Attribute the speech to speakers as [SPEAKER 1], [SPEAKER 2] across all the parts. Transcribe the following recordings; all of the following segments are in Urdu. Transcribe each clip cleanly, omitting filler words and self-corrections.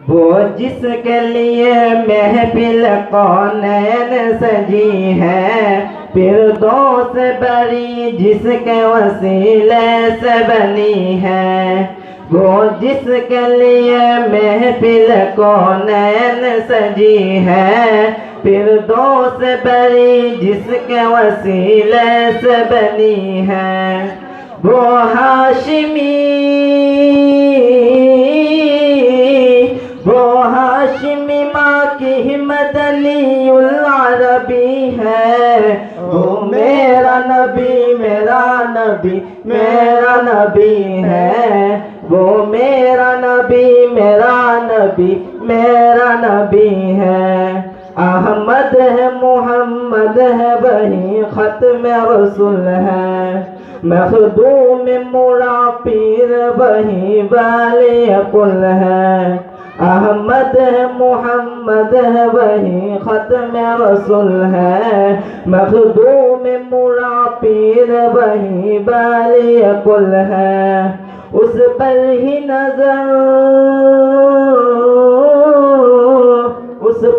[SPEAKER 1] وہ جس کے لیے محفل کونین سجی ہے، فردوس بری جس کے وسیلے سے بنی ہے۔ وہ جس کے لیے محفل کونین سجی ہے، فردوس بری جس کے وسیلے سے بنی ہے۔ وہ ہاشمی ماں کی مدنی العربی ہے۔ وہ میرا نبی میرا نبی میرا نبی ہے۔ وہ میرا نبی میرا نبی میرا نبی ہے۔ احمد ہے محمد ہے وہی ختم رسول ہے۔ مخدوم مرا پیر وہی والی کل ہے۔ احمد ہے محمد ہے وہی ختم رسول ہے۔ مخدوم مرا پیر وہی والی کل ہے۔ اس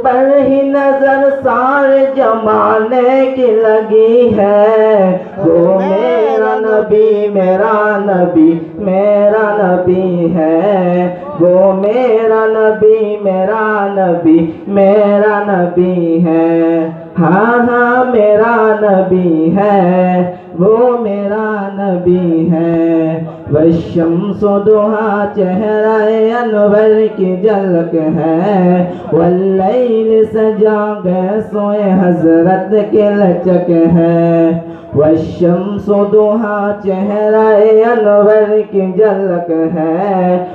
[SPEAKER 1] پر ہی نظر سارے زمانے کی لگی ہے۔ وہ میرا نبی میرا نبی میرا نبی ہے۔ وہ میرا نبی میرا نبی میرا نبی ہے۔ ہاں ہاں میرا نبی ہے، وہ میرا نبی ہے۔ والشمس ضحیٰ چہرہ انور کی جھلک ہے۔ واللیل سجا گئے سوئے حضرت کی لچک ہے۔ والشمس ضحیٰ چہرہ انور کی جھلک ہے۔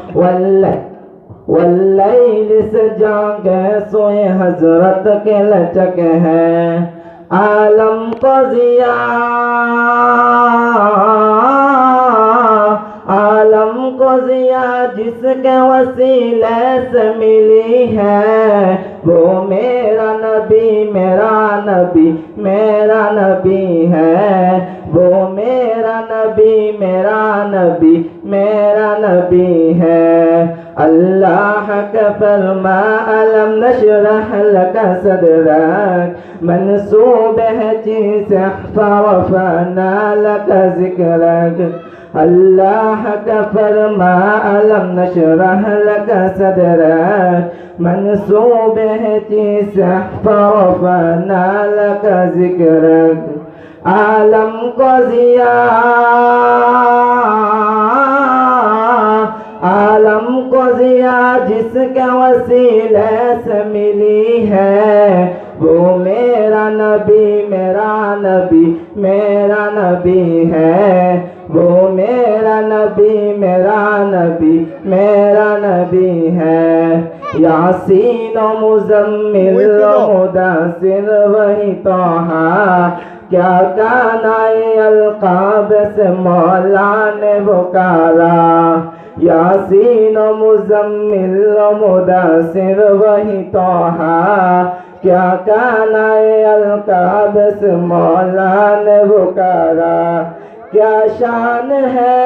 [SPEAKER 1] واللیل سجا گئے سوئے حضرت کی لچک ہے۔ عالم کو ضیاء جس کے وسیلے سے ملی ہے۔ وہ میرا نبی میرا نبی میرا نبی ہے۔ وہ میرا نبی میرا نبی میرا نبی ہے۔ اللہ کا فرما الم نشرح لک صدرک، منسوب ہے چیز ورفعنا لک ذکرک۔ اللہ کا فرما الم نشرح لک صدرک، منسوب ہے چیز ورفعنا لک ذکرک۔ عالم کو ضیاء جس کے وسیلے سے ملی ہے۔ وہ میرا نبی میرا نبی میرا نبی ہے۔ وہ میرا نبی میرا نبی میرا نبی ہے۔ یاسین و مزمل و مدثر وہی طٰہٰ، کیا کانائے القاب سے مولا نے پکارا۔ یاسین و مزمل و مدثر وہی طٰہٰ، کیا کانائے القاب سے مولا نے پکارا۔ کیا شان ہے